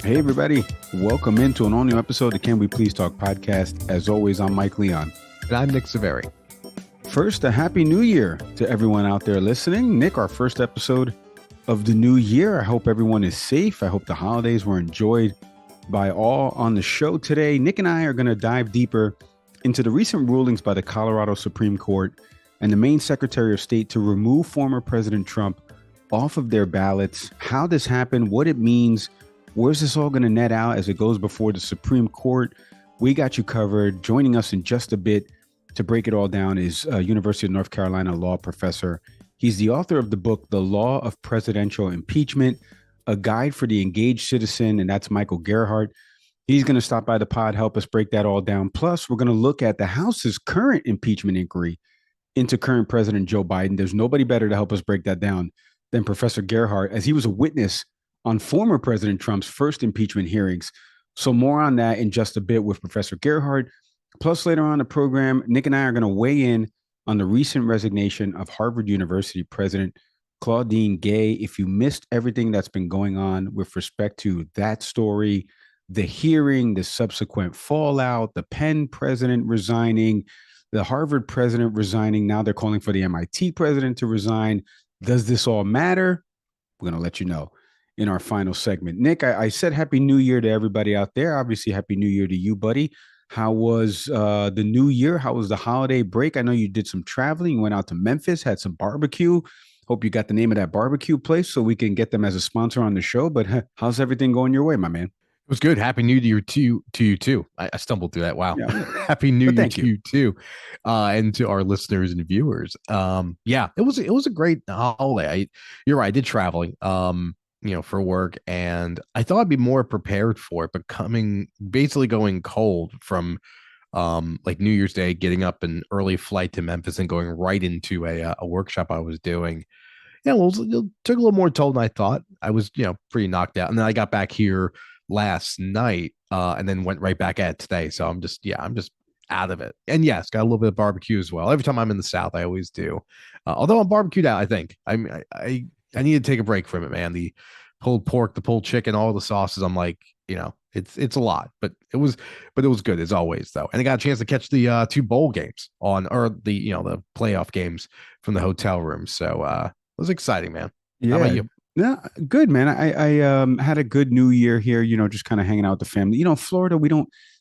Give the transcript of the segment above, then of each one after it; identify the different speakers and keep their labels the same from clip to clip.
Speaker 1: Hey, everybody. Welcome into an all-new episode of Can We Please Talk podcast. As always, I'm Mike Leon.
Speaker 2: And I'm Nick Saveri.
Speaker 1: First, a happy new year to everyone out there listening. Nick, our first episode of the new year. I hope everyone is safe. I hope the holidays were enjoyed by all on the show today. Nick and I are going to dive deeper into the recent rulings by the Colorado Supreme Court and the Maine Secretary of State to remove former President Trump off of their ballots, how this happened, what it means, where's this all going to net out as it goes before the Supreme Court. We got you covered. Joining us in just a bit to break it all down is University of North Carolina Law Professor. He's the author of the book, The Law of Presidential Impeachment, a guide for the engaged citizen, and that's Michael Gerhardt. He's going to stop by the pod, help us break that all down. Plus, we're going to look at the House's current impeachment inquiry into current President Joe Biden. There's nobody better to help us break that down than Professor Gerhardt, as he was a witness on former President Trump's first impeachment hearings. So more on that in just a bit with Professor Gerhardt. Plus, later on in the program, Nick and I are going to weigh in on the recent resignation of Harvard University President Claudine Gay. If you missed everything that's been going on with respect to that story, the hearing, the subsequent fallout, the Penn president resigning, the Harvard president resigning, now they're calling for the MIT president to resign. Does this all matter? We're going to let you know in our final segment. Nick, I said Happy New Year to everybody out there. Obviously, Happy New Year to you, buddy. How was the new year? How was the holiday break? I know you did some traveling. You went out to Memphis, had some barbecue. Hope you got the name of that barbecue place so we can get them as a sponsor on the show. But how's everything going your way, my man?
Speaker 2: It was good. Happy New Year to you too. I stumbled through that. Wow. Yeah. Happy New Year to you too. And to our listeners and viewers. Yeah, it was a great holiday. You're right. I did traveling. For work, and I thought I'd be more prepared for it, but basically going cold from like New Year's Day, getting up an early flight to Memphis and going right into a workshop I was doing. Yeah, well, it took a little more toll than I thought. I was, pretty knocked out. And then I got back here last night and then went right back at it today. So I'm just out of it. And yes, got a little bit of barbecue as well. Every time I'm in the South, I always do. Although I'm barbecued out, I think. I need to take a break from it, man. The pulled pork, the pulled chicken, all the sauces. I'm like, it's a lot, but it was good as always, though. And I got a chance to catch the two bowl games the playoff games from the hotel room. So it was exciting, man.
Speaker 1: Yeah.
Speaker 2: How about you?
Speaker 1: Yeah, good, man. I had a good New Year here, just kind of hanging out with the family. Florida, we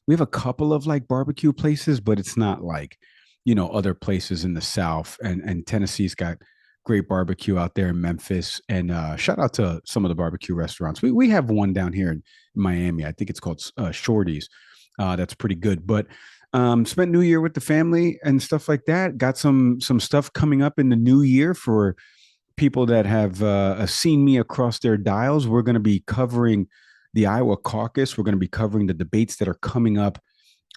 Speaker 1: have a couple of like barbecue places, but it's not like, other places in the South, and Tennessee's got great barbecue out there in Memphis, and shout out to some of the barbecue restaurants. We have one down here in Miami. I think it's called Shorty's. That's pretty good. But spent New Year with the family and stuff like that. Got some stuff coming up in the new year for people that have seen me across their dials. We're going to be covering the Iowa caucus. We're going to be covering the debates that are coming up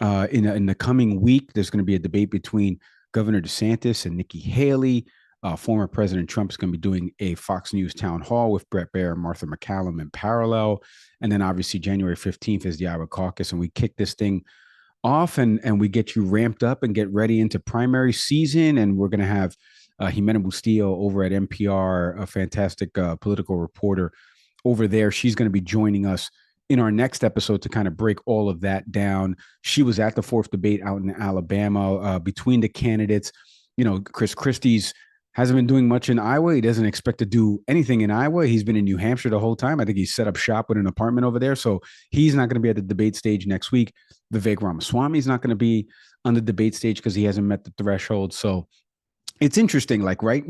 Speaker 1: in the coming week. There's going to be a debate between Governor DeSantis and Nikki Haley. Former President Trump is going to be doing a Fox News town hall with Brett Baier and Martha McCallum in parallel. And then obviously January 15th is the Iowa caucus. And we kick this thing off and we get you ramped up and get ready into primary season. And we're going to have Jimena Bustillo over at NPR, a fantastic political reporter over there. She's going to be joining us in our next episode to kind of break all of that down. She was at the fourth debate out in Alabama between the candidates. Chris Christie's hasn't been doing much in Iowa. He doesn't expect to do anything in Iowa. He's been in New Hampshire the whole time. I think he's set up shop with an apartment over there. So he's not going to be at the debate stage next week. Vivek Ramaswamy is not going to be on the debate stage because he hasn't met the threshold. So it's interesting, right?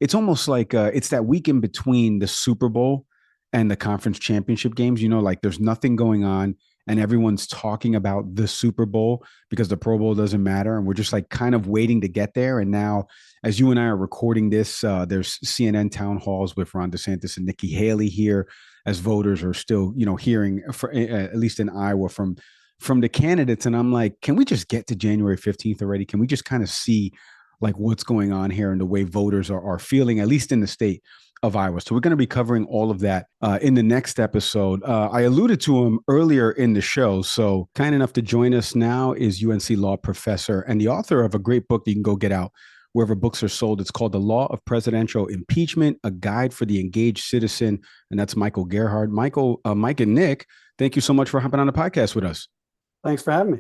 Speaker 1: It's almost like it's that week in between the Super Bowl and the conference championship games. There's nothing going on and everyone's talking about the Super Bowl because the Pro Bowl doesn't matter. And we're just kind of waiting to get there. And now, as you and I are recording this, there's CNN town halls with Ron DeSantis and Nikki Haley here, as voters are still, hearing, at least in Iowa, from the candidates. And I'm like, can we just get to January 15th already? Can we just kind of see what's going on here and the way voters are feeling, at least in the state of Iowa? So we're going to be covering all of that in the next episode. I alluded to him earlier in the show. So kind enough to join us now is UNC Law Professor and the author of a great book that you can go get out wherever books are sold. It's called The Law of Presidential Impeachment, a guide for the engaged citizen. And that's Michael Gerhardt. Mike and Nick, thank you so much for hopping on the podcast with us.
Speaker 3: Thanks for having me.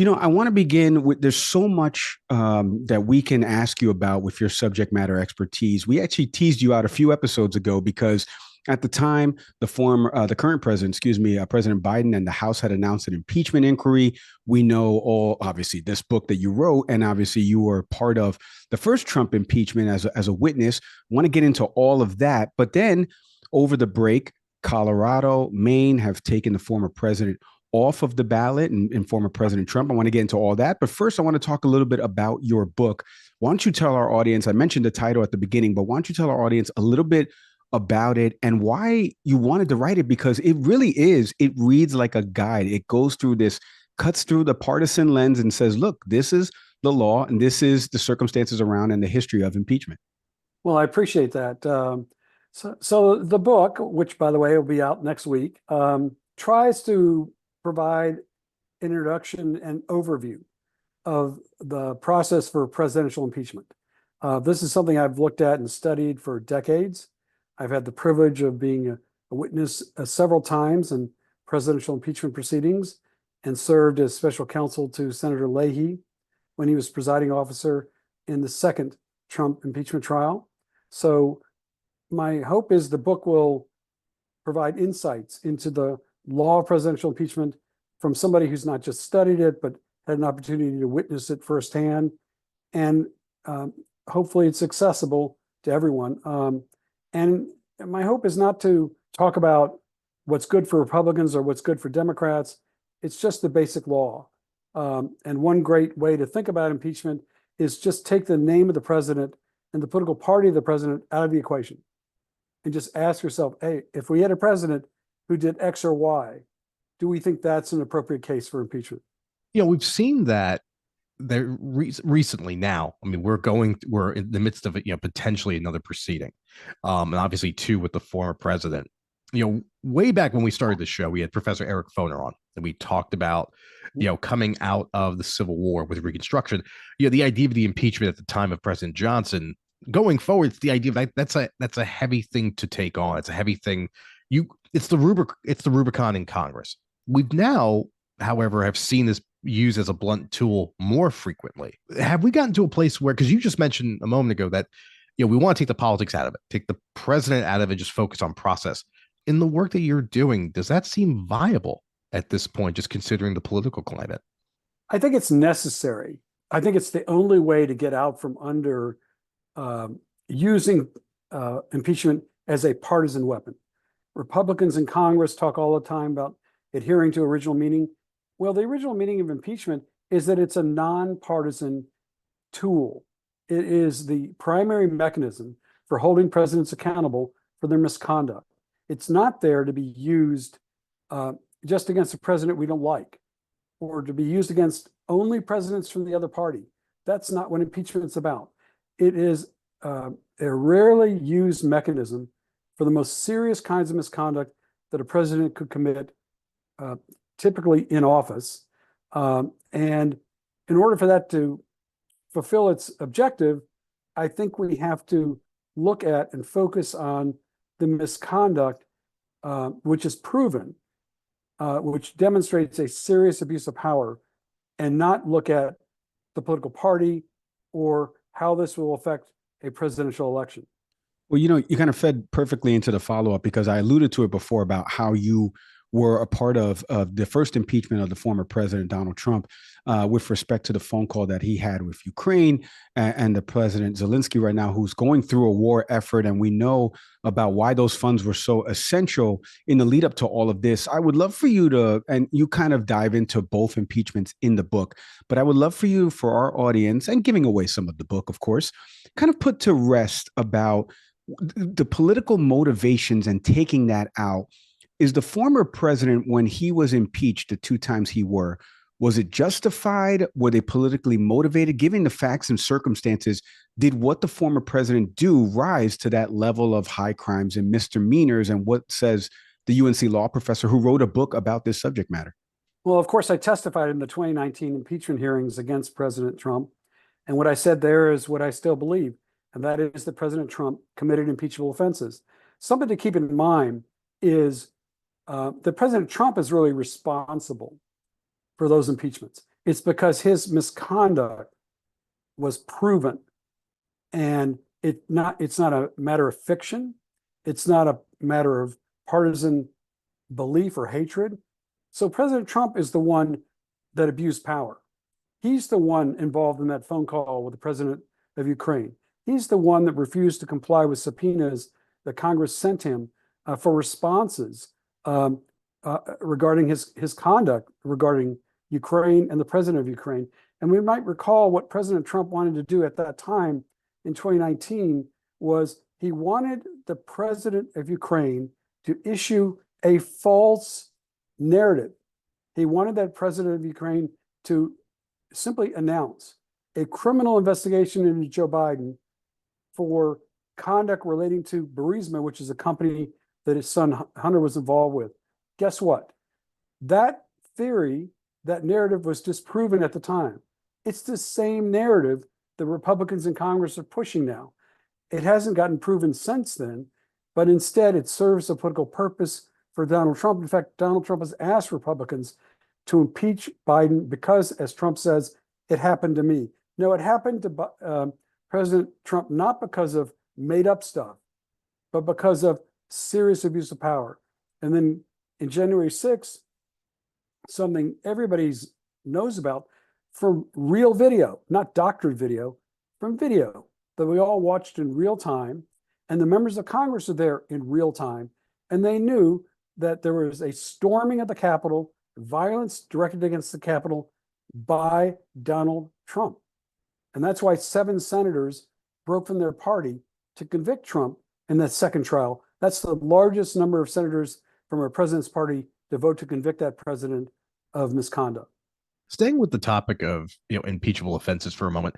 Speaker 1: I want to begin with there's so much that we can ask you about with your subject matter expertise. We actually teased you out a few episodes ago because at the time, the current president, President Biden and the House had announced an impeachment inquiry. We know obviously, this book that you wrote, and obviously you were part of the first Trump impeachment as a witness. Want to get into all of that. But then over the break, Colorado, Maine have taken the former president off of the ballot and former President Trump. I want to get into all that. But first, I want to talk a little bit about your book. Why don't you tell our audience, I mentioned the title at the beginning, but why don't you tell our audience a little bit about it and why you wanted to write it? Because it really it reads like a guide. It goes through cuts through the partisan lens and says, look, this is the law and this is the circumstances around and the history of impeachment.
Speaker 3: Well, I appreciate that. So the book, which by the way will be out next week, tries to provide an introduction and overview of the process for presidential impeachment. This is something I've looked at and studied for decades. I've had the privilege of being a witness several times in presidential impeachment proceedings and served as special counsel to Senator Leahy when he was presiding officer in the second Trump impeachment trial. So my hope is the book will provide insights into the law of presidential impeachment from somebody who's not just studied it, but had an opportunity to witness it firsthand. And hopefully it's accessible to everyone. And my hope is not to talk about what's good for Republicans or what's good for Democrats. It's just the basic law. And one great way to think about impeachment is just take the name of the president and the political party of the president out of the equation and just ask yourself, hey, if we had a president who did X or Y, do we think that's an appropriate case for impeachment?
Speaker 2: We've seen that there recently now. I mean, we're in the midst of potentially another proceeding. And obviously two with the former president. Way back when we started the show, we had Professor Eric Foner on, and we talked about, coming out of the Civil War with Reconstruction, the idea of the impeachment at the time of President Johnson. Going forward, it's the idea of that's a heavy thing to take on. It's a heavy thing. It's the Rubicon in Congress. We've now, however, have seen this used as a blunt tool more frequently. Have we gotten to a place where, because you just mentioned a moment ago that, we want to take the politics out of it, take the president out of it, just focus on process. In the work that you're doing, does that seem viable at this point, just considering the political climate?
Speaker 3: I think it's necessary. I think it's the only way to get out from under using impeachment as a partisan weapon. Republicans in Congress talk all the time about adhering to original meaning. Well, the original meaning of impeachment is that it's a nonpartisan tool. It is the primary mechanism for holding presidents accountable for their misconduct. It's not there to be used just against a president we don't like, or to be used against only presidents from the other party. That's not what impeachment's about. It is a rarely used mechanism for the most serious kinds of misconduct that a president could commit, typically in office. And in order for that to fulfill its objective, I think we have to look at and focus on the misconduct, which is proven, which demonstrates a serious abuse of power, and not look at the political party or how this will affect a presidential election.
Speaker 1: Well, you kind of fed perfectly into the follow-up, because I alluded to it before about how you were a part of the first impeachment of the former president, Donald Trump, with respect to the phone call that he had with Ukraine and the President Zelensky right now, who's going through a war effort. And we know about why those funds were so essential in the lead up to all of this. I would love for you to, and you kind of dive into both impeachments in the book, but I would love for you, for our audience, and giving away some of the book, of course, kind of put to rest about the political motivations and taking that out. Is the former president, when he was impeached the two times was it justified? Were they politically motivated? Given the facts and circumstances, did what the former president do rise to that level of high crimes and misdemeanors? And what says the UNC Law Professor who wrote a book about this subject matter?
Speaker 3: Well, of course, I testified in the 2019 impeachment hearings against President Trump. And what I said there is what I still believe, and that is that President Trump committed impeachable offenses. Something to keep in mind is that President Trump is really responsible for those impeachments. It's because his misconduct was proven, and it's not a matter of fiction. It's not a matter of partisan belief or hatred. So President Trump is the one that abused power. He's the one involved in that phone call with the president of Ukraine. He's the one that refused to comply with subpoenas that Congress sent him for responses regarding his conduct regarding Ukraine and the president of Ukraine. And we might recall what President Trump wanted to do at that time in 2019 was he wanted the president of Ukraine to issue a false narrative. He wanted that president of Ukraine to simply announce a criminal investigation into Joe Biden for conduct relating to Burisma, which is a company that his son Hunter was involved with. Guess what? That theory, that narrative was disproven at the time. It's the same narrative the Republicans in Congress are pushing now. It hasn't gotten proven since then, but instead it serves a political purpose for Donald Trump. In fact, Donald Trump has asked Republicans to impeach Biden because, as Trump says, it happened to me. No, it happened to President Trump not because of made up stuff, but because of serious abuse of power. And then in January 6th, something everybody knows about from real video, not doctored video, from video that we all watched in real time. And the members of Congress are there in real time. And they knew that there was a storming of the Capitol, violence directed against the Capitol by Donald Trump. And that's why 7 senators broke from their party to convict Trump in that second trial. That's the largest number of senators from a president's party to vote to convict that president of misconduct.
Speaker 2: Staying with the topic of impeachable offenses for a moment,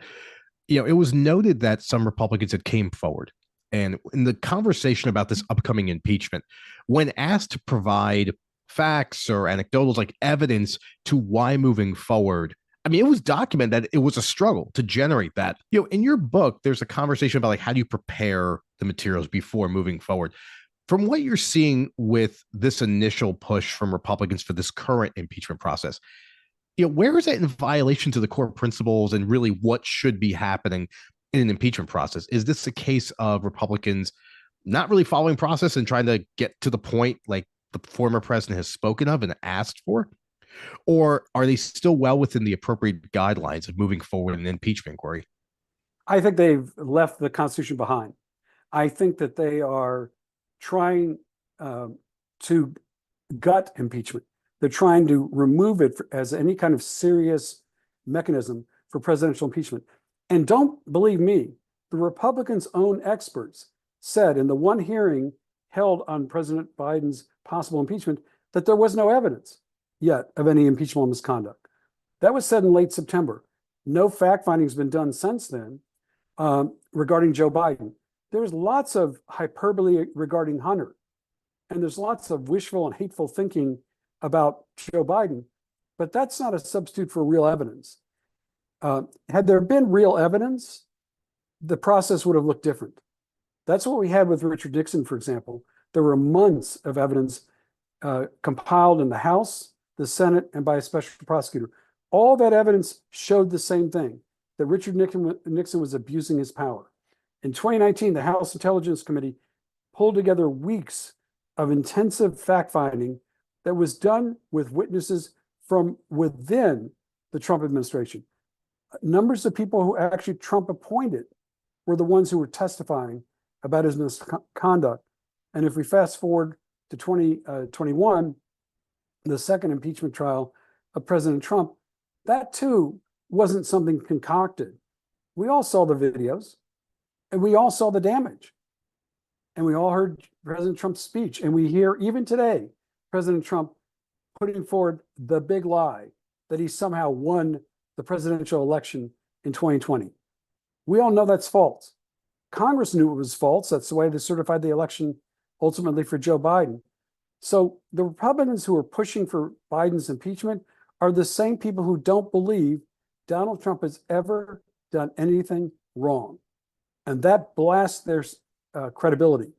Speaker 2: it was noted that some Republicans had came forward, and in the conversation about this upcoming impeachment, when asked to provide facts or anecdotals like evidence to why moving forward, I mean, it was documented that it was a struggle to generate that. In your book, there's a conversation about like how do you prepare the materials before moving forward. From what you're seeing with this initial push from Republicans for this current impeachment process, where is that in violation to the core principles and really what should be happening in an impeachment process? Is this a case of Republicans not really following process and trying to get to the point like the former president has spoken of and asked for? Or are they still well within the appropriate guidelines of moving forward in an impeachment inquiry?
Speaker 3: I think they've left the Constitution behind. I think that they are trying to gut impeachment. They're trying to remove it as any kind of serious mechanism for presidential impeachment. And don't believe me, the Republicans' own experts said in the one hearing held on President Biden's possible impeachment that there was no evidence yet of any impeachable misconduct. That was said in late September. No fact finding has been done since then regarding Joe Biden. There's lots of hyperbole regarding Hunter, and there's lots of wishful and hateful thinking about Joe Biden, but that's not a substitute for real evidence. Had there been real evidence, the process would have looked different. That's what we had with Richard Nixon, for example. There were months of evidence compiled in the House, the Senate, and by a special prosecutor. All that evidence showed the same thing, that Richard Nixon was abusing his power. In 2019, the House Intelligence Committee pulled together weeks of intensive fact-finding that was done with witnesses from within the Trump administration. Numbers of people who actually Trump appointed were the ones who were testifying about his misconduct. And if we fast forward to 2021, the second impeachment trial of President Trump, that too wasn't something concocted. We all saw the videos, and we all saw the damage. And we all heard President Trump's speech. And we hear, even today, President Trump putting forward the big lie that he somehow won the presidential election in 2020. We all know that's false. Congress knew it was false. That's the way they certified the election ultimately for Joe Biden. So the Republicans who are pushing for Biden's impeachment are the same people who don't believe Donald Trump has ever done anything wrong. And that blasts their credibility.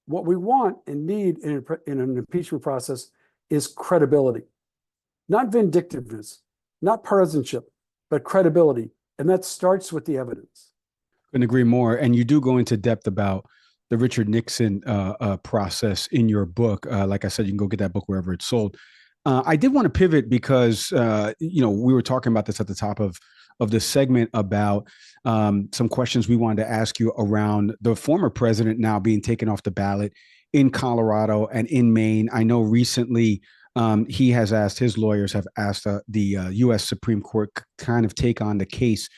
Speaker 3: What we want and need in an impeachment process is credibility, not vindictiveness, not partisanship, but credibility. And that starts with the evidence.
Speaker 1: Couldn't agree more. And you do go into depth about the Richard Nixon process in your book. Like I said, you can go get that book wherever it's sold. I did want to pivot because, we were talking about this at the top of this segment about some questions we wanted to ask you around the former president now being taken off the ballot in Colorado and in Maine. I know recently he has asked, his lawyers have asked the U.S. Supreme Court kind of take on the case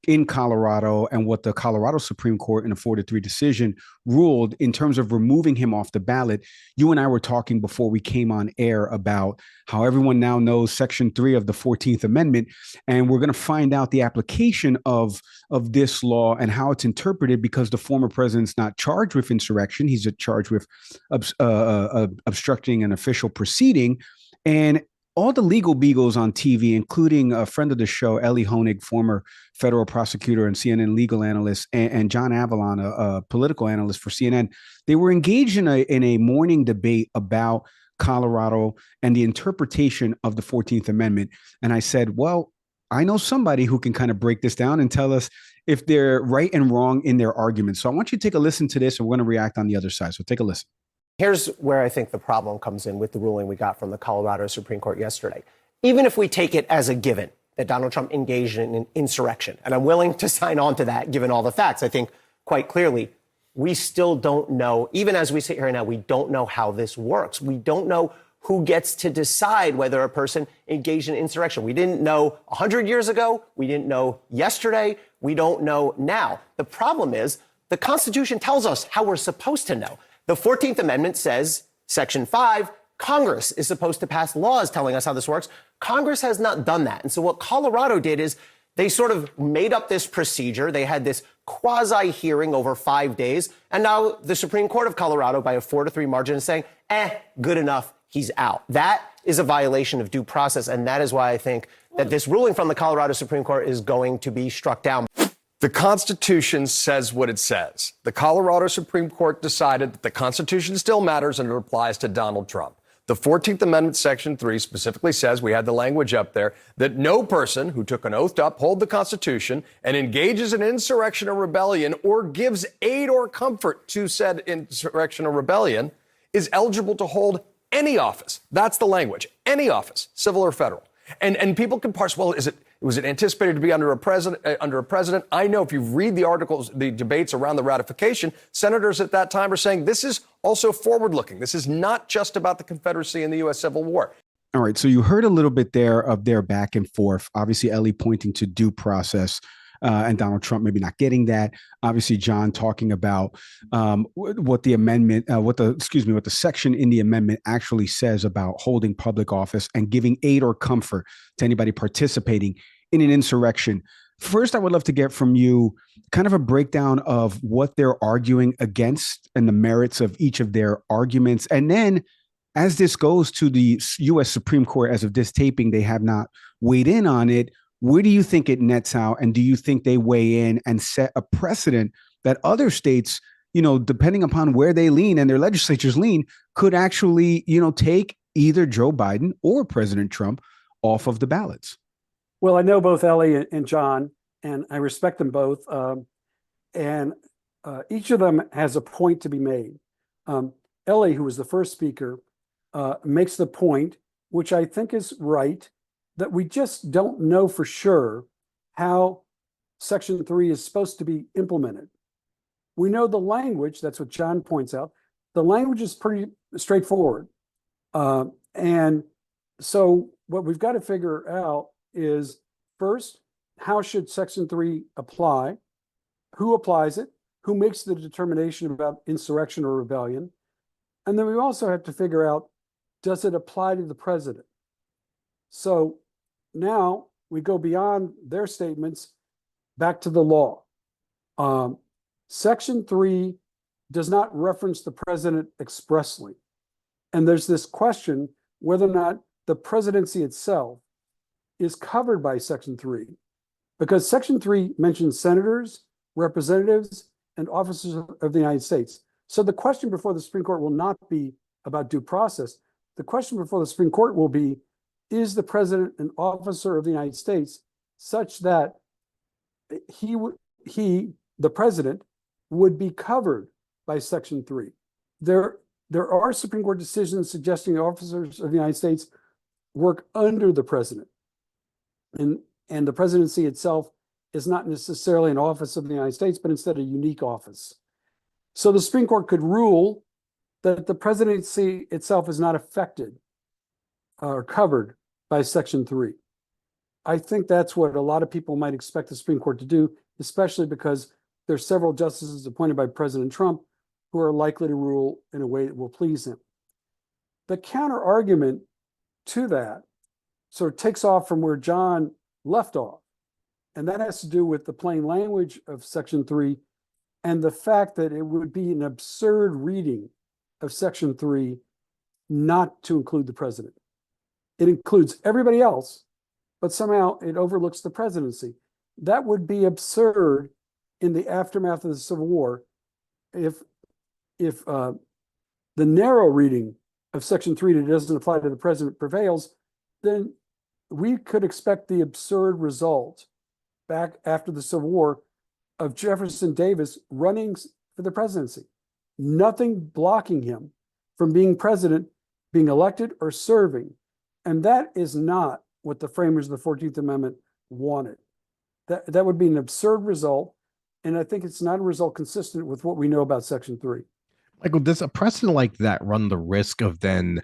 Speaker 1: in Colorado and what the Colorado Supreme Court in a 4-3 decision ruled in terms of removing him off the ballot. You and I were talking before we came on air about how everyone now knows Section 3 of the 14th Amendment, and we're going to find out the application of this law and how it's interpreted, because the former president's not charged with insurrection. He's charged with obstructing an official proceeding. And all the legal beagles on TV, including a friend of the show, Ellie Honig, former federal prosecutor and CNN legal analyst, and John Avalon, a political analyst for CNN, they were engaged in a morning debate about Colorado and the interpretation of the 14th Amendment. And I said, well, I know somebody who can kind of break this down and tell us if they're right and wrong in their arguments. So I want you to take a listen to this, and we're going to react on the other side. So take a listen.
Speaker 4: Here's where I think the problem comes in with the ruling we got from the Colorado Supreme Court yesterday. Even if we take it as a given that Donald Trump engaged in an insurrection, and I'm willing to sign on to that given all the facts, I think quite clearly, we still don't know, even as we sit here now, we don't know how this works. We don't know who gets to decide whether a person engaged in insurrection. We didn't know 100 years ago. We didn't know yesterday. We don't know now. The problem is the Constitution tells us how we're supposed to know. The 14th Amendment says, Section 5, Congress is supposed to pass laws telling us how this works. Congress has not done that. And so what Colorado did is they sort of made up this procedure. They had this quasi-hearing over 5 days. And now the Supreme Court of Colorado, by a 4-3 margin, is saying, good enough, he's out. That is a violation of due process. And that is why I think that this ruling from the Colorado Supreme Court is going to be struck down.
Speaker 5: The Constitution says what it says. The Colorado Supreme Court decided that the Constitution still matters and it applies to Donald Trump. The 14th Amendment, Section 3, specifically says, we had the language up there, that no person who took an oath to uphold the Constitution and engages in insurrection or rebellion or gives aid or comfort to said insurrection or rebellion is eligible to hold any office. That's the language. Any office, civil or federal. And people can parse, well, was it anticipated to be under a president? I know if you read the articles, the debates around the ratification, senators at that time are saying this is also forward-looking. This is not just about the Confederacy and the U.S. Civil War.
Speaker 1: All right. So you heard a little bit there of their back and forth. Obviously, Ellie pointing to due process and Donald Trump maybe not getting that. Obviously, John talking about what the amendment, what the section in the amendment actually says about holding public office and giving aid or comfort to anybody participating in an insurrection. First, I would love to get from you kind of a breakdown of what they're arguing against and the merits of each of their arguments. And then as this goes to the U.S. Supreme Court, as of this taping, they have not weighed in on it. Where do you think it nets out? And do you think they weigh in and set a precedent that other states, depending upon where they lean and their legislatures lean, could actually, take either Joe Biden or President Trump off of the ballots?
Speaker 3: Well, I know both Ellie and John, and I respect them both. And each of them has a point to be made. Ellie, who was the first speaker, makes the point, which I think is right, that we just don't know for sure how Section 3 is supposed to be implemented. We know the language, that's what John points out. The language is pretty straightforward. And so what we've got to figure out is, first, how should Section 3 apply? Who applies it? Who makes the determination about insurrection or rebellion? And then we also have to figure out, does it apply to the president? So now we go beyond their statements back to the law. Section 3 does not reference the president expressly. And there's this question whether or not the presidency itself is covered by Section 3. because Section 3 mentions senators, representatives, and officers of the United States. So the question before the Supreme Court will not be about due process. The question before the Supreme Court will be, is the president an officer of the United States such that the president, would be covered by Section 3? There are Supreme Court decisions suggesting the officers of the United States work under the president. And the presidency itself is not necessarily an office of the United States, but instead a unique office. So the Supreme Court could rule that the presidency itself is not affected or covered by Section 3. I think that's what a lot of people might expect the Supreme Court to do, especially because there's several justices appointed by President Trump who are likely to rule in a way that will please him. The counter argument to that sort of takes off from where John left off, and that has to do with the plain language of Section 3 and the fact that it would be an absurd reading of Section 3 not to include the president. It includes everybody else, but somehow it overlooks the presidency. That would be absurd in the aftermath of the Civil War if the narrow reading of Section 3 that doesn't apply to the president prevails. Then we could expect the absurd result back after the Civil War of Jefferson Davis running for the presidency. Nothing blocking him from being president, being elected, or serving. And that is not what the framers of the 14th Amendment wanted. That would be an absurd result. And I think it's not a result consistent with what we know about Section 3.
Speaker 2: Michael, does a precedent like that run the risk of then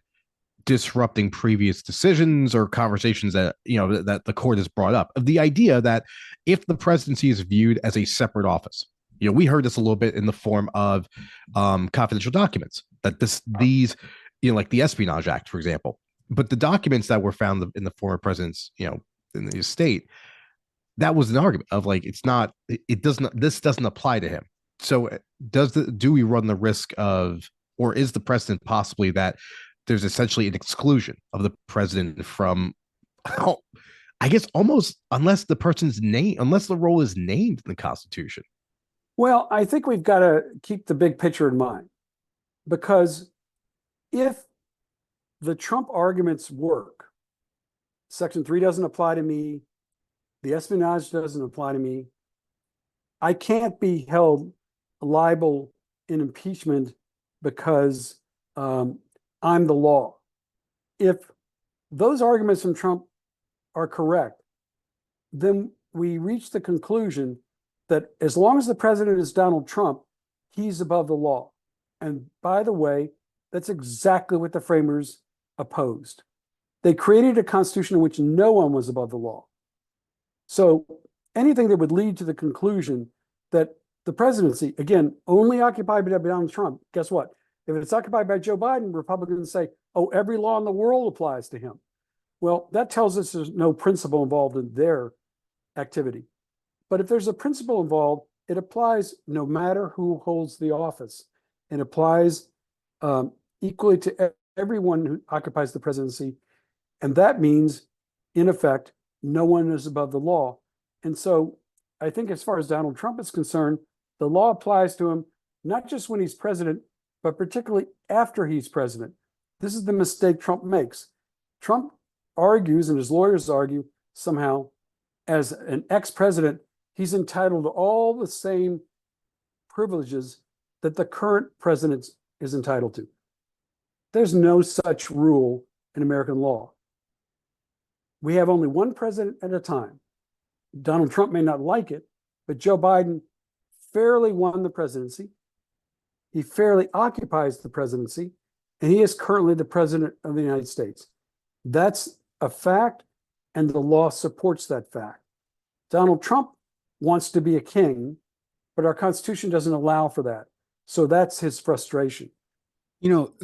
Speaker 2: disrupting previous decisions or conversations that that the court has brought up, of the idea that if the presidency is viewed as a separate office? We heard this a little bit in the form of confidential documents, that these like the Espionage Act, for example, but the documents that were found in the former president's in the estate, that was an argument of like, this doesn't apply to him. So do we run the risk of, or is the precedent possibly that there's essentially an exclusion of the president from, I guess, almost unless the role is named in the Constitution?
Speaker 3: Well, I think we've got to keep the big picture in mind, because if the Trump arguments work, Section 3 doesn't apply to me, the espionage doesn't apply to me, I can't be held liable in impeachment because I'm the law. If those arguments from Trump are correct, then we reach the conclusion that as long as the president is Donald Trump, he's above the law. And by the way, that's exactly what the framers opposed. They created a constitution in which no one was above the law. So anything that would lead to the conclusion that the presidency, again, only occupied by Donald Trump, guess what? If it's occupied by Joe Biden, Republicans say, oh, every law in the world applies to him. Well, that tells us there's no principle involved in their activity. But if there's a principle involved, it applies no matter who holds the office. It applies equally to everyone who occupies the presidency. And that means, in effect, no one is above the law. And so I think as far as Donald Trump is concerned, the law applies to him, not just when he's president, but particularly after he's president. This is the mistake Trump makes. Trump argues, and his lawyers argue, somehow, as an ex-president, he's entitled to all the same privileges that the current president is entitled to. There's no such rule in American law. We have only one president at a time. Donald Trump may not like it, but Joe Biden fairly won the presidency. He fairly occupies the presidency, and he is currently the president of the United States. That's a fact, and the law supports that fact. Donald Trump wants to be a king, but our Constitution doesn't allow for that. So that's his frustration.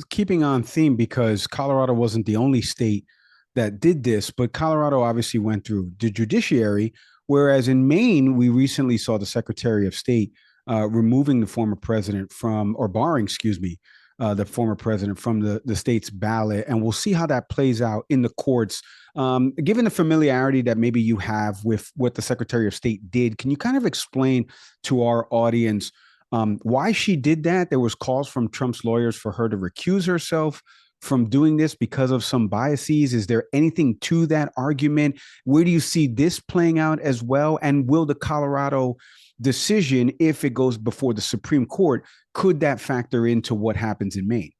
Speaker 1: Keeping on theme, because Colorado wasn't the only state that did this, but Colorado obviously went through the judiciary, whereas in Maine, we recently saw the Secretary of State removing the former president from, or barring, the former president, from the state's ballot. And we'll see how that plays out in the courts. Given the familiarity that maybe you have with what the Secretary of State did, can you kind of explain to our audience why she did that? There was calls from Trump's lawyers for her to recuse herself from doing this because of some biases. Is there anything to that argument? Where do you see this playing out as well? And will the Colorado decision, if it goes before the Supreme Court, could that factor into what happens in Maine?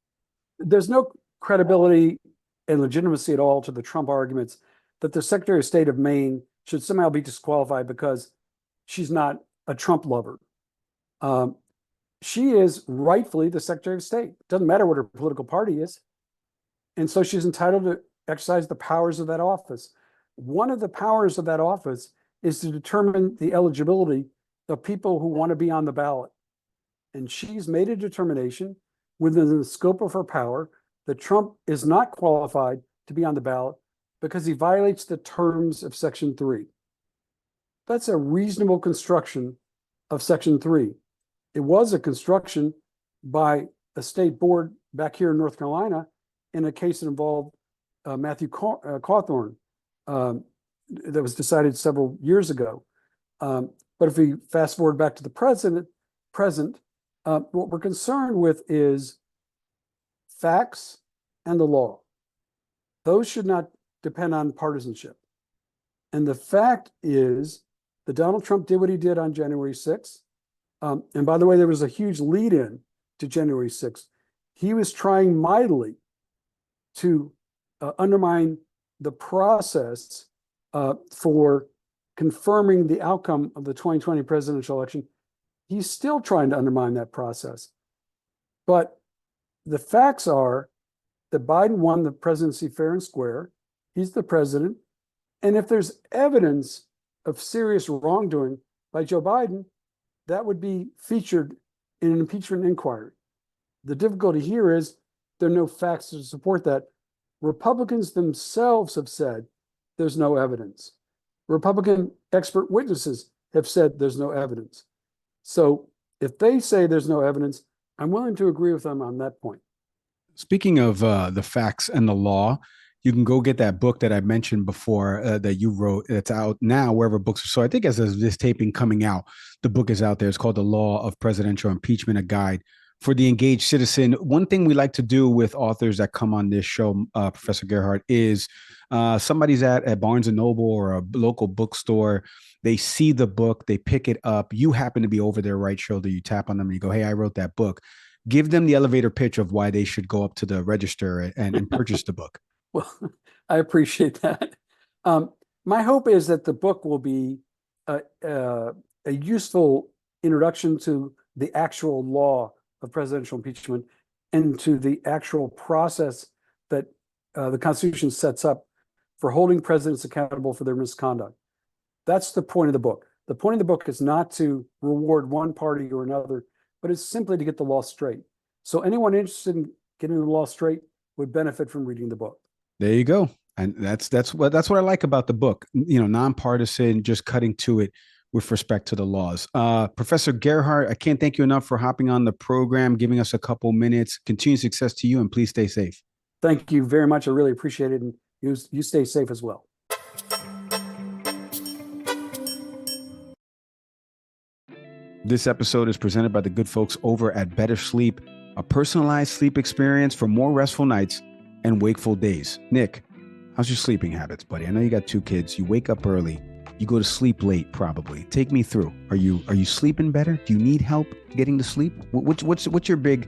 Speaker 3: There's no credibility and legitimacy at all to the Trump arguments that the Secretary of State of Maine should somehow be disqualified because she's not a Trump lover. She is rightfully the Secretary of State. Doesn't matter what her political party is. And so she's entitled to exercise the powers of that office. One of the powers of that office is to determine the eligibility of people who want to be on the ballot. And she's made a determination within the scope of her power that Trump is not qualified to be on the ballot because he violates the terms of Section 3. That's a reasonable construction of Section 3. It was a construction by a state board back here in North Carolina in a case that involved Matthew Cawthorn that was decided several years ago. But if we fast forward back to the present, what we're concerned with is facts and the law. Those should not depend on partisanship. And the fact is that Donald Trump did what he did on January 6th. And by the way, there was a huge lead-in to January 6th. He was trying mightily to undermine the process for confirming the outcome of the 2020 presidential election. He's still trying to undermine that process. But the facts are that Biden won the presidency fair and square. He's the president. And if there's evidence of serious wrongdoing by Joe Biden, that would be featured in an impeachment inquiry. The difficulty here is there are no facts to support that. Republicans themselves have said there's no evidence. Republican expert witnesses have said there's no evidence. So if they say there's no evidence, I'm willing to agree with them on that point.
Speaker 1: Speaking of the facts and the law, you can go get that book that I mentioned before that you wrote. It's out now wherever books are. So I think as of this taping coming out, the book is out there. It's called The Law of Presidential Impeachment, a guide for the engaged citizen. One thing we like to do with authors that come on this show, Professor Gerhardt, is somebody's at Barnes & Noble or a local bookstore. They see the book, they pick it up. You happen to be over their right shoulder. You tap on them and you go, hey, I wrote that book. Give them the elevator pitch of why they should go up to the register and purchase the book.
Speaker 3: Well, I appreciate that. My hope is that the book will be a useful introduction to the actual law of presidential impeachment and to the actual process that the Constitution sets up for holding presidents accountable for their misconduct. That's the point of the book. The point of the book is not to reward one party or another, but it's simply to get the law straight. So anyone interested in getting the law straight would benefit from reading the book.
Speaker 1: There you go. And that's what I like about the book. You know, nonpartisan, just cutting to it with respect to the laws. Professor Gerhardt, I can't thank you enough for hopping on the program, giving us a couple minutes. Continued success to you, and please stay safe.
Speaker 3: Thank you very much. I really appreciate it. And you stay safe as well.
Speaker 1: This episode is presented by the good folks over at Better Sleep, a personalized sleep experience for more restful nights and wakeful days. Nick, how's your sleeping habits, buddy? I know you got 2 kids. You wake up early. You go to sleep late, probably. Take me through. Are you sleeping better? Do you need help getting to sleep? What's your big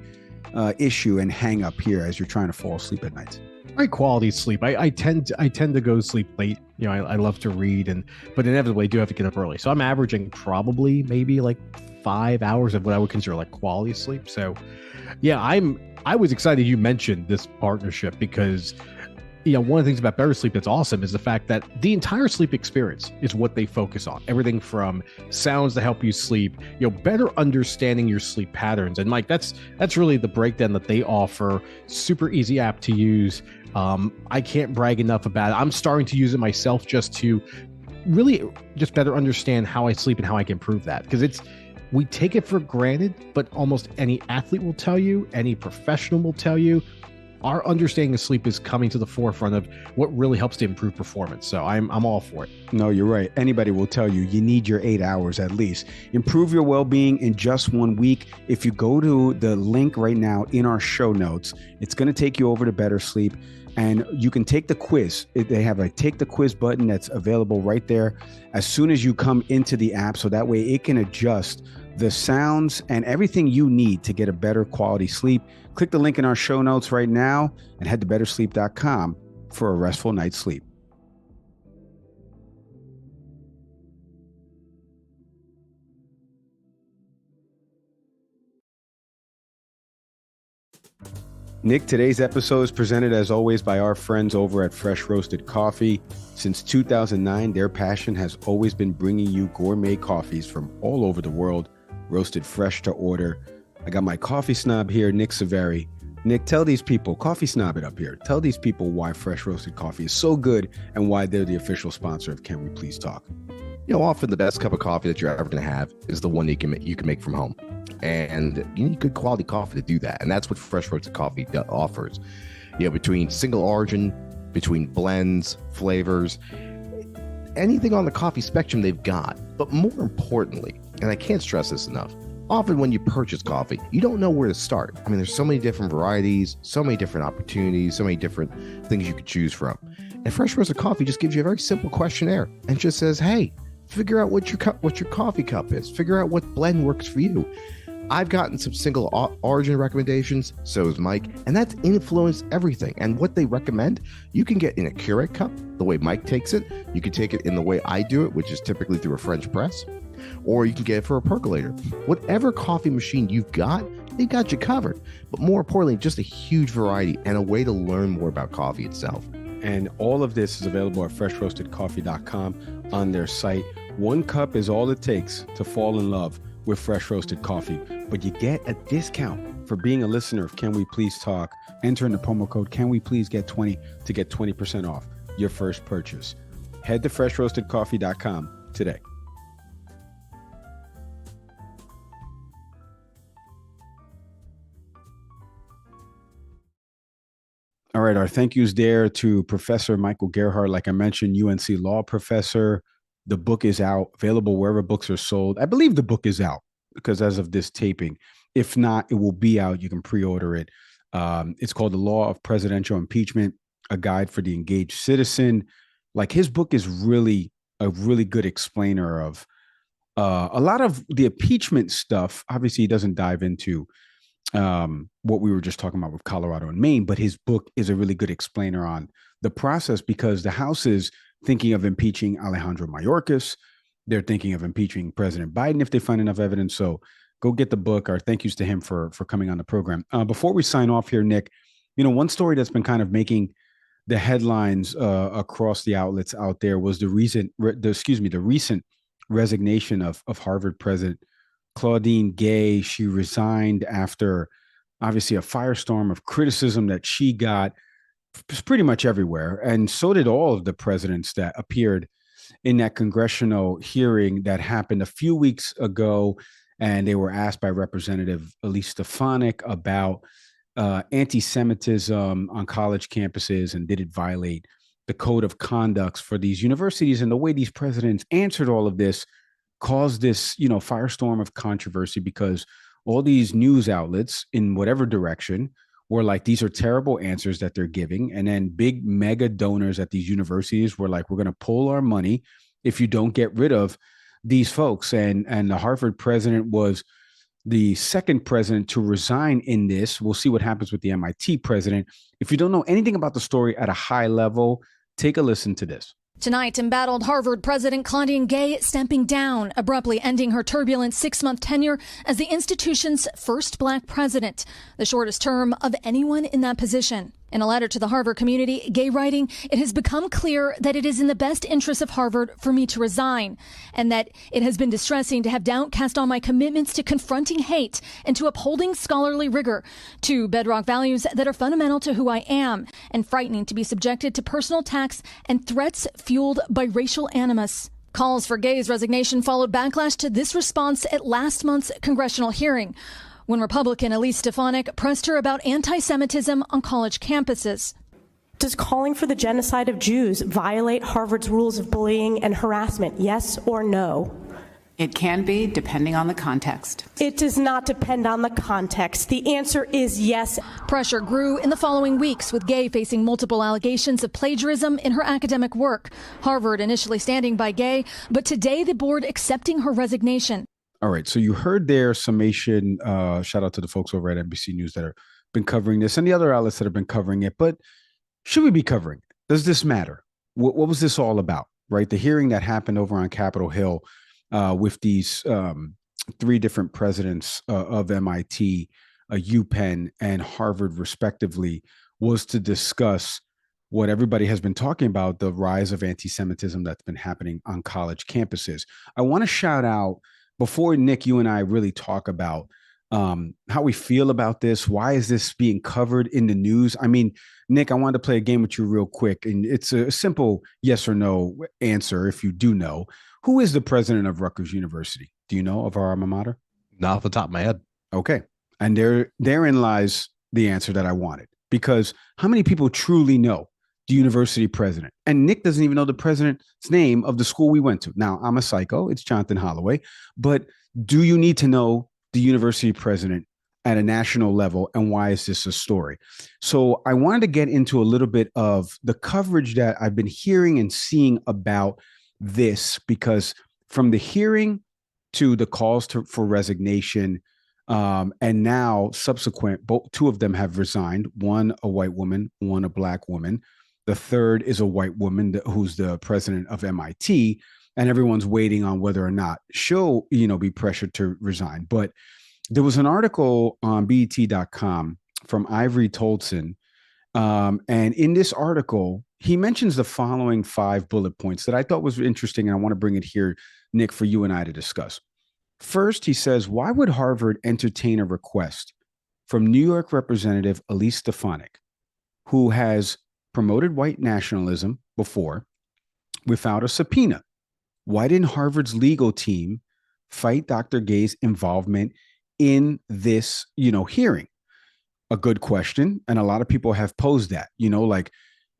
Speaker 1: issue and hang up here as you're trying to fall asleep at night?
Speaker 2: Great quality sleep. I tend to go to sleep late. You know, I love to read, but inevitably I do have to get up early. So I'm averaging probably maybe like 5 hours of what I would consider like quality sleep. So yeah, I was excited you mentioned this partnership because, you know, one of the things about Better Sleep that's awesome is the fact that the entire sleep experience is what they focus on. Everything from sounds to help you sleep, you know, better understanding your sleep patterns. And Mike, that's really the breakdown that they offer. Super easy app to use. I can't brag enough about it. I'm starting to use it myself just to really just better understand how I sleep and how I can improve that. Because we take it for granted, but almost any athlete will tell you, any professional will tell you, our understanding of sleep is coming to the forefront of what really helps to improve performance. So I'm all for it.
Speaker 1: No, you're right. Anybody will tell you need your 8 hours at least. Improve your well-being in just 1 week. If you go to the link right now in our show notes, it's going to take you over to Better Sleep, and you can take the quiz. They have a take the quiz button that's available right there as soon as you come into the app. So that way it can adjust the sounds and everything you need to get a better quality sleep. Click the link in our show notes right now and head to bettersleep.com for a restful night's sleep. Nick, today's episode is presented as always by our friends over at Fresh Roasted Coffee. Since 2009, their passion has always been bringing you gourmet coffees from all over the world, roasted fresh to order. I got my coffee snob here, Nick Saveri. Nick, tell these people, coffee snob it up here. Tell these people why Fresh Roasted Coffee is so good and why they're the official sponsor of Can We Please Talk.
Speaker 6: You know, often the best cup of coffee that you're ever going to have is the one that you can make from home. And you need good quality coffee to do that. And that's what Fresh Roasted Coffee offers. You know, between single origin, between blends, flavors, anything on the coffee spectrum they've got. But more importantly, and I can't stress this enough, often when you purchase coffee, you don't know where to start. I mean, there's so many different varieties, so many different opportunities, so many different things you could choose from. And Fresh Roasted Coffee just gives you a very simple questionnaire and just says, hey, figure out what your coffee cup is. Figure out what blend works for you. I've gotten some single origin recommendations, so has Mike, and that's influenced everything. And what they recommend, you can get in a Keurig cup, the way Mike takes it. You can take it in the way I do it, which is typically through a French press, or you can get it for a percolator. Whatever coffee machine you've got, they've got you covered. But more importantly, just a huge variety and a way to learn more about coffee itself.
Speaker 1: And all of this is available at freshroastedcoffee.com on their site. 1 cup is all it takes to fall in love with Fresh Roasted Coffee, but you get a discount for being a listener of Can We Please Talk. Enter in the promo code Can We Please Get 20 to get 20% off your first purchase. Head to freshroastedcoffee.com today. All right, our thank yous there to Professor Michael Gerhardt. Like I mentioned, UNC Law Professor. The book is out, available wherever books are sold. I believe the book is out because as of this taping, if not, it will be out. You can pre-order it. It's called The Law of Presidential Impeachment, a guide for the engaged citizen. Like his book is really a really good explainer of a lot of the impeachment stuff. Obviously, he doesn't dive into what we were just talking about with Colorado and Maine, but his book is a really good explainer on the process because the House is thinking of impeaching Alejandro Mayorkas. They're thinking of impeaching President Biden if they find enough evidence. So go get the book. Our thank yous to him for coming on the program. Before we sign off here, Nick, you know, one story that's been kind of making the headlines across the outlets out there was the recent resignation of Harvard President Claudine Gay. She resigned after obviously a firestorm of criticism that she got pretty much everywhere. And so did all of the presidents that appeared in that congressional hearing that happened a few weeks ago. And they were asked by Representative Elise Stefanik about anti-Semitism on college campuses and did it violate the code of conducts for these universities. And the way these presidents answered all of this caused this, you know, firestorm of controversy because all these news outlets in whatever direction were like, these are terrible answers that they're giving. And then big mega donors at these universities were like, we're going to pull our money if you don't get rid of these folks. And the Harvard president was the second president to resign in this. We'll see what happens with the MIT president. If you don't know anything about the story at a high level, take a listen to this.
Speaker 7: Tonight, embattled Harvard President Claudine Gay stepping down, abruptly ending her turbulent 6-month tenure as the institution's first Black president, the shortest term of anyone in that position. In a letter to the Harvard community, Gay writing, "It has become clear that it is in the best interest of Harvard for me to resign, and that it has been distressing to have doubt cast on my commitments to confronting hate and to upholding scholarly rigor, two bedrock values that are fundamental to who I am, and frightening to be subjected to personal attacks and threats fueled by racial animus." Calls for Gay's resignation followed backlash to this response at last month's congressional hearing, when Republican Elise Stefanik pressed her about anti-Semitism on college campuses.
Speaker 8: Does calling for the genocide of Jews violate Harvard's rules of bullying and harassment, yes or no?
Speaker 9: It can be, depending on the context.
Speaker 8: It does not depend on the context. The answer is yes.
Speaker 7: Pressure grew in the following weeks, with Gay facing multiple allegations of plagiarism in her academic work. Harvard initially standing by Gay, but today the board accepting her resignation.
Speaker 1: All right, so you heard their summation. Shout out to the folks over at NBC News that have been covering this and the other outlets that have been covering it. But should we be covering it? Does this matter? What was this all about, right? The hearing that happened over on Capitol Hill with these three different presidents of MIT, UPenn, and Harvard, respectively, was to discuss what everybody has been talking about, the rise of anti-Semitism that's been happening on college campuses. I want to shout out, before Nick, you and I really talk about how we feel about this. Why is this being covered in the news? I mean, Nick, I wanted to play a game with you real quick, and it's a simple yes or no answer if you do know. Who is the president of Rutgers University? Do you know, of our alma mater?
Speaker 2: Not off the top of my head.
Speaker 1: Okay. And therein lies the answer that I wanted, because how many people truly know the university president? And Nick doesn't even know the president's name of the school we went to. Now, I'm a psycho. It's Jonathan Holloway. But do you need to know the university president at a national level, and why is this a story? So I wanted to get into a little bit of the coverage that I've been hearing and seeing about this, because from the hearing to the calls for resignation, and now subsequent, two of them have resigned, one a white woman, one a black woman. The third is a white woman who's the president of MIT, and everyone's waiting on whether or not she'll, be pressured to resign. But there was an article on BET.com from Ivory Tolson. And in this article, he mentions the following 5 bullet points that I thought was interesting. And I want to bring it here, Nick, for you and I to discuss. First, he says, why would Harvard entertain a request from New York Representative Elise Stefanik, who has promoted white nationalism before, without a subpoena? Why didn't Harvard's legal team fight Dr. Gay's involvement in this, hearing? A good question. And a lot of people have posed that,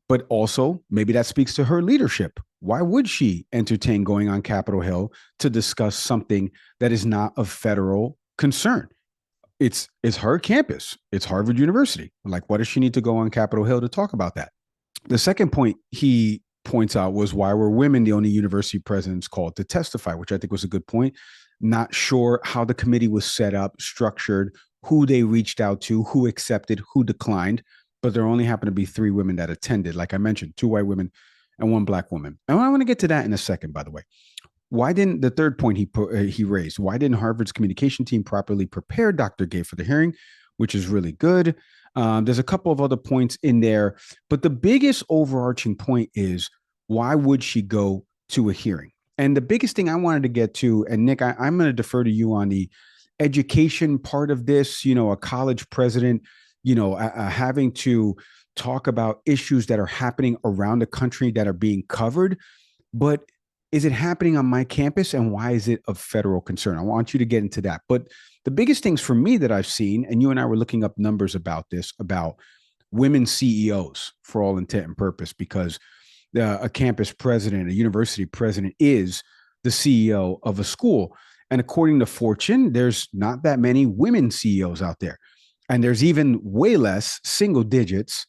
Speaker 1: but also maybe that speaks to her leadership. Why would she entertain going on Capitol Hill to discuss something that is not of federal concern? It's her campus. It's Harvard University. Like, what does she need to go on Capitol Hill to talk about that? The second point he points out was, why were women the only university presidents called to testify, which I think was a good point. Not sure how the committee was set up, structured, who they reached out to, who accepted, who declined, but there only happened to be 3 women that attended. Like I mentioned, 2 white women and 1 black woman. And I want to get to that in a second, by the way. Why didn't, the third point he raised, why didn't Harvard's communication team properly prepare Dr. Gay for the hearing, which is really good. There's a couple of other points in there, but the biggest overarching point is, why would she go to a hearing? And the biggest thing I wanted to get to, and Nick, I'm going to defer to you on the education part of this, a college president, having to talk about issues that are happening around the country that are being covered. But is it happening on my campus, and why is it of federal concern? I want you to get into that. But the biggest things for me that I've seen, and you and I were looking up numbers about this, about women CEOs for all intent and purpose, because a campus president, a university president, is the CEO of a school. And according to Fortune, there's not that many women CEOs out there. And there's even way less, single digits,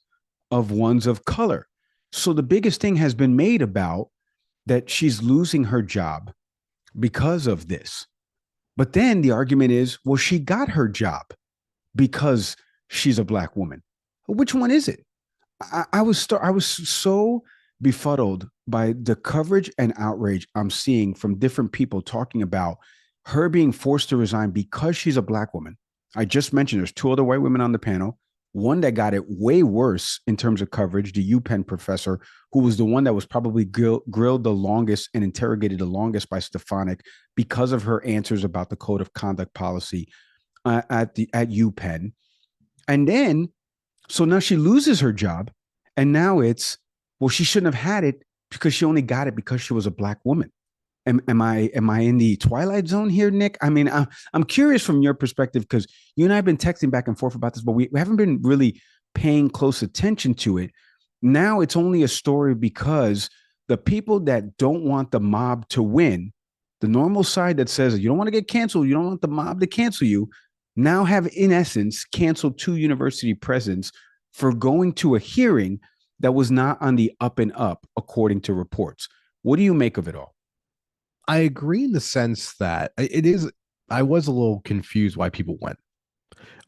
Speaker 1: of ones of color. So the biggest thing has been made about that she's losing her job because of this. But then the argument is, well, she got her job because she's a black woman. Which one is it? I was so befuddled by the coverage and outrage I'm seeing from different people talking about her being forced to resign because she's a black woman. I just mentioned there's 2 other white women on the panel. One that got it way worse in terms of coverage, the UPenn professor, who was the one that was probably grilled the longest and interrogated the longest by Stefanik because of her answers about the code of conduct policy at UPenn. And then, so now she loses her job, and now it's, well, she shouldn't have had it because she only got it because she was a black woman. am I in the twilight zone here, Nick? I mean, I'm curious from your perspective, because you and I have been texting back and forth about this, but we haven't been really paying close attention to it. Now it's only a story because the people that don't want the mob to win, the normal side that says you don't want to get canceled, you don't want the mob to cancel you, now have in essence canceled 2 university presidents for going to a hearing that was not on the up and up, according to reports. What do you make of it all?
Speaker 2: I agree in the sense that it is. I was a little confused why people went.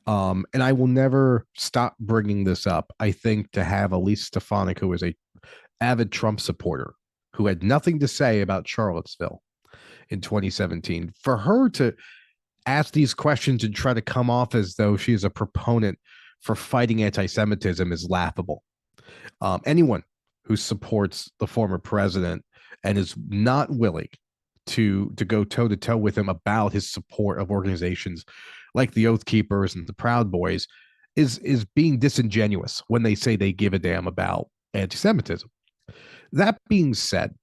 Speaker 2: And I will never stop bringing this up. I think to have Elise Stefanik, who is a avid Trump supporter, who had nothing to say about Charlottesville in 2017, for her to ask these questions and try to come off as though she is a proponent for fighting anti-Semitism is laughable. Anyone who supports the former president and is not willing to go toe-to-toe with him about his support of organizations like the Oath Keepers and the Proud Boys is being disingenuous when they say they give a damn about anti-Semitism. That being said,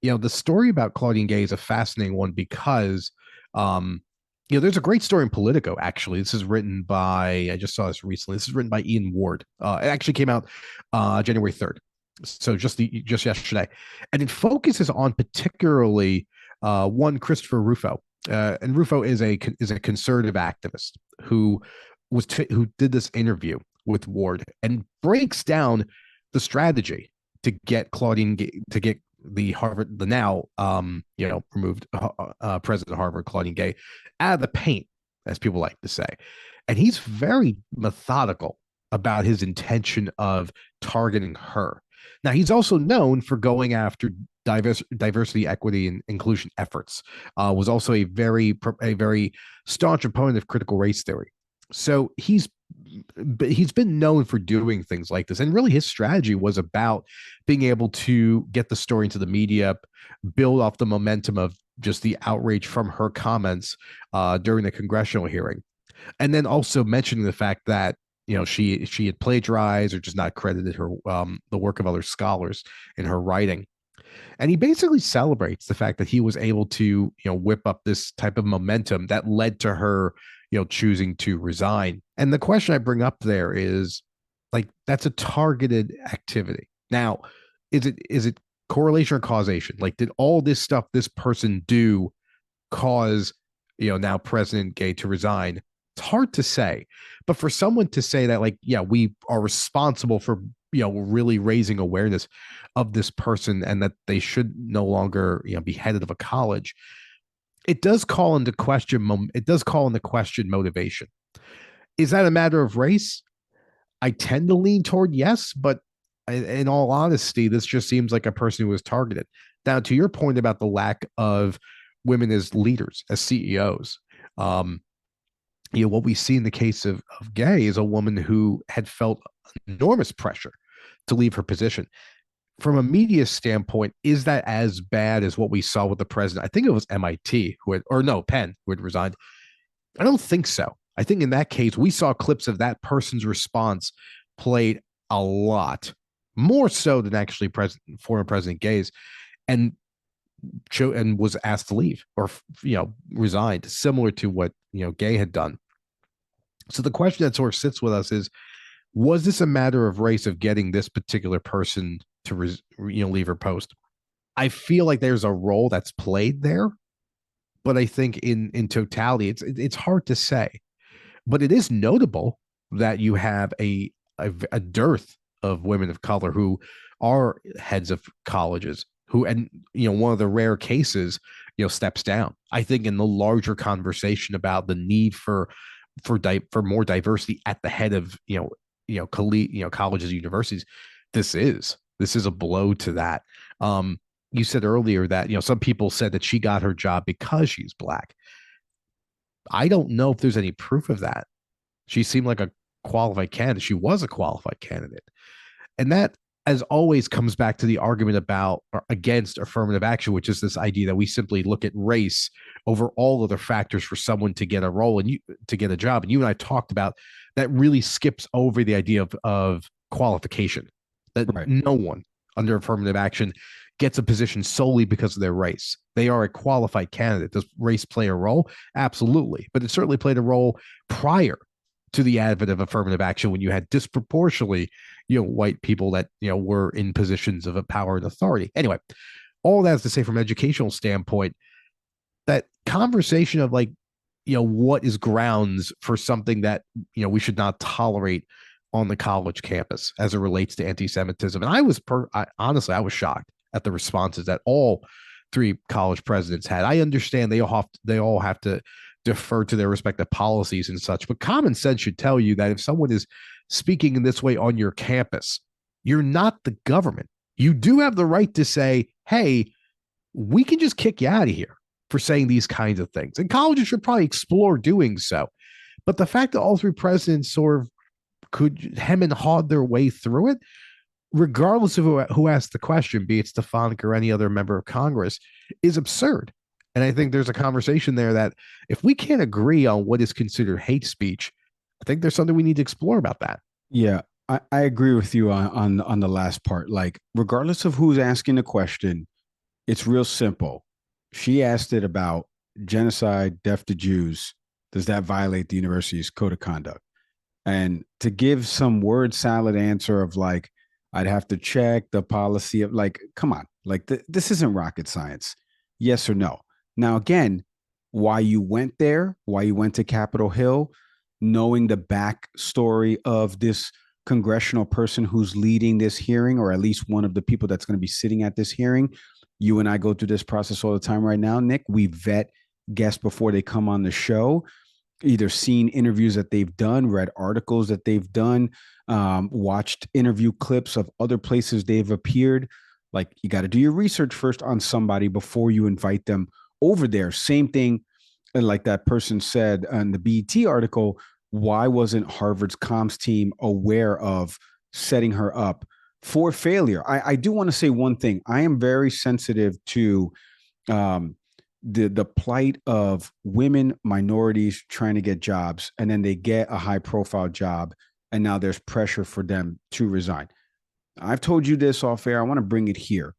Speaker 2: the story about Claudine Gay is a fascinating one because there's a great story in Politico, actually. This is written by, I just saw this recently. This is written by Ian Ward. It actually came out January 3rd. So just yesterday. And it focuses on particularly one Christopher Rufo. And Rufo is a conservative activist who did this interview with Ward and breaks down the strategy to get Claudine to get the now removed president of Harvard, Claudine Gay, out of the paint, as people like to say. And he's very methodical about his intention of targeting her. Now, he's also known for going after diversity, equity, and inclusion efforts. Was also a very staunch opponent of critical race theory. So he's been known for doing things like this. And really his strategy was about being able to get the story into the media, build off the momentum of just the outrage from her comments during the congressional hearing. And then also mentioning the fact that she had plagiarized or just not credited her the work of other scholars in her writing. And he basically celebrates the fact that he was able to whip up this type of momentum that led to her choosing to resign. And the question I bring up there is, like, that's a targeted activity. Now, is it correlation or causation? Like, did all this stuff this person do cause now President Gay to resign? It's hard to say. But for someone to say that, like, yeah, we are responsible for really raising awareness of this person and that they should no longer be headed of a college, it does call into question motivation. Is that a matter of race? I tend to lean toward yes, but in all honesty, this just seems like a person who was targeted. Now, to your point about the lack of women as leaders, as CEOs, what we see in the case of Gay is a woman who had felt enormous pressure to leave her position. From a media standpoint, is that as bad as what we saw with the president? I think it was Penn who had resigned. I don't think so. I think in that case, we saw clips of that person's response played a lot more so than actually former President Gay's, and was asked to leave or resigned, similar to what Gay had done. So the question that sort of sits with us is, was this a matter of race of getting this particular person to leave her post? I feel like there's a role that's played there, but I think in totality, it's hard to say. But it is notable that you have a dearth of women of color who are heads of colleges who, and one of the rare cases, steps down. I think in the larger conversation about the need for more diversity at the head of colleges and universities, this is a blow to that. You said earlier that some people said that she got her job because she's Black. I don't know if there's any proof of that. She seemed like a qualified candidate. She was a qualified candidate. And that, as always, comes back to the argument about or against affirmative action, which is this idea that we simply look at race over all other factors for someone to get a role and to get a job. And you and I talked about that really skips over the idea of qualification, that right. No one under affirmative action gets a position solely because of their race. They are a qualified candidate. Does race play a role? Absolutely. But it certainly played a role prior to the advent of affirmative action when you had disproportionately, white people that, were in positions of power and authority. Anyway, all that's to say from an educational standpoint, that conversation of like, what is grounds for something that, we should not tolerate on the college campus as it relates to anti-Semitism. And I was honestly, I was shocked at the responses that all three college presidents had. I understand they all have to defer to their respective policies and such, but common sense should tell you that if someone is speaking in this way on your campus, you're not the government. You do have the right to say, hey, we can just kick you out of here for saying these kinds of things. And colleges should probably explore doing so. But the fact that all three presidents sort of could hem and haw their way through it, regardless of who asked the question, be it Stefanik or any other member of Congress, is absurd. And I think there's a conversation there that if we can't agree on what is considered hate speech, I think there's something we need to explore about that.
Speaker 1: Yeah, I agree with you on the last part. Like, regardless of who's asking the question, it's real simple. She asked it about genocide, death to Jews. Does that violate the university's code of conduct? And to give some word salad answer of like, I'd have to check the policy of like, come on, like this isn't rocket science. Yes or no? Now, again, why you went there, why you went to Capitol Hill, knowing the backstory of this congressional person who's leading this hearing, or at least one of the people that's going to be sitting at this hearing. You and I go through this process all the time right now, Nick. We vet guests before they come on the show, either seen interviews that they've done, read articles that they've done, watched interview clips of other places they've appeared. Like, you got to do your research first on somebody before you invite them over there. Same thing, like that person said in the BET article, why wasn't Harvard's comms team aware of setting her up for failure? I do want to say one thing. I am very sensitive to the plight of women, minorities trying to get jobs, and then they get a high profile job, and now there's pressure for them to resign. I've told you this off air. I want to bring it here.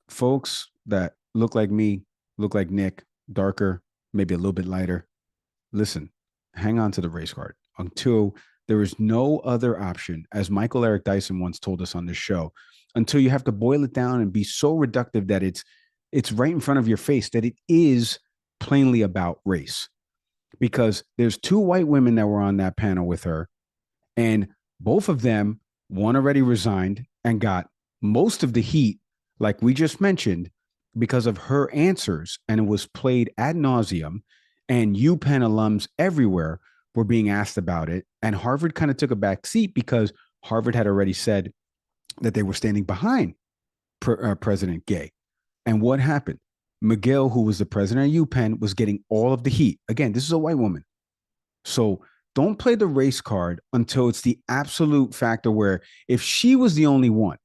Speaker 1: Folks that look like me, look like Nick, darker, maybe a little bit lighter, listen, hang on to the race card until there is no other option, as Michael Eric Dyson once told us on this show, until you have to boil it down and be so reductive that it's right in front of your face that it is plainly about race. Because there's two white women that were on that panel with her, and both of them, one already resigned and got most of the heat, like we just mentioned, because of her answers, and it was played ad nauseum, and UPenn alums everywhere were being asked about it. And Harvard kind of took a back seat because Harvard had already said that they were standing behind President Gay. And what happened? McGill, who was the president of UPenn, was getting all of the heat. Again, this is a white woman. So don't play the race card until it's the absolute factor where if she was the only one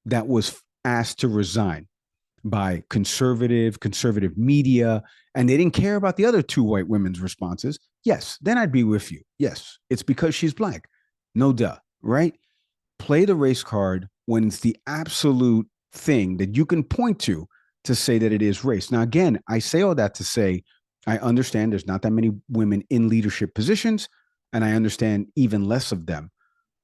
Speaker 1: that was asked to resign by conservative media, and they didn't care about the other two white women's responses, yes, then I'd be with you. Yes, it's because she's black. No duh, right? Play the race card when it's the absolute thing that you can point to say that it is race. Now, again, I say all that to say, I understand there's not that many women in leadership positions, and I understand even less of them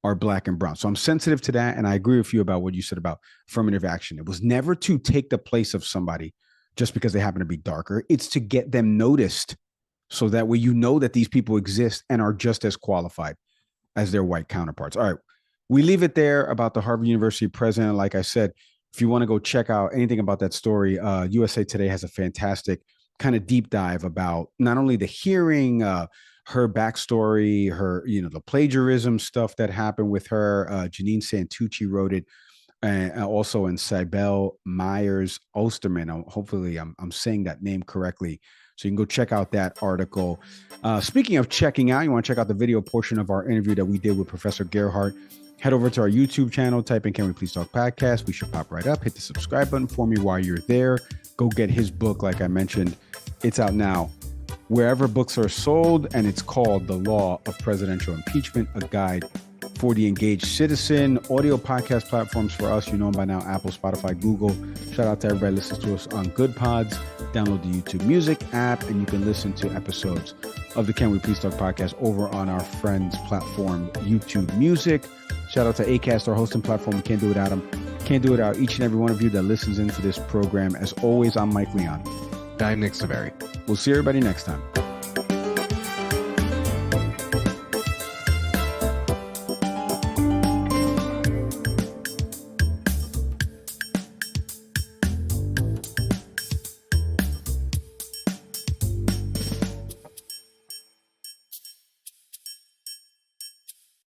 Speaker 1: are black and brown. So I'm sensitive to that, and I agree with you about what you said about affirmative action. It was never to take the place of somebody just because they happen to be darker. It's to get them noticed so that way you know that these people exist and are just as qualified as their white counterparts. All right, we leave it there about the Harvard University president. Like I said, if you want to go check out anything about that story, USA Today has a fantastic kind of deep dive about not only the hearing, her backstory, her, the plagiarism stuff that happened with her. Janine Santucci wrote it, and also in Cybele Myers Osterman. Hopefully I'm saying that name correctly. So you can go check out that article. Speaking of checking out, you want to check out the video portion of our interview that we did with Professor Gerhardt. Head over to our YouTube channel, type in Can We Please Talk Podcast. We should pop right up. Hit the subscribe button for me while you're there. Go get his book, like I mentioned. It's out now wherever books are sold, and it's called The Law of Presidential Impeachment, a guide for the engaged citizen. Audio podcast platforms for us, you know them by now, Apple, Spotify, Google. Shout out to everybody listening to us on Good Pods. Download the YouTube Music app, and you can listen to episodes of the Can We Please Talk podcast over on our friends' platform, YouTube Music. Shout out to Acast, our hosting platform. We can't do it without them. Can't do it without each and every one of you that listens into this program. As always, I'm Mike Leon.
Speaker 2: I'm Nick Saveri.
Speaker 1: We'll see everybody next time.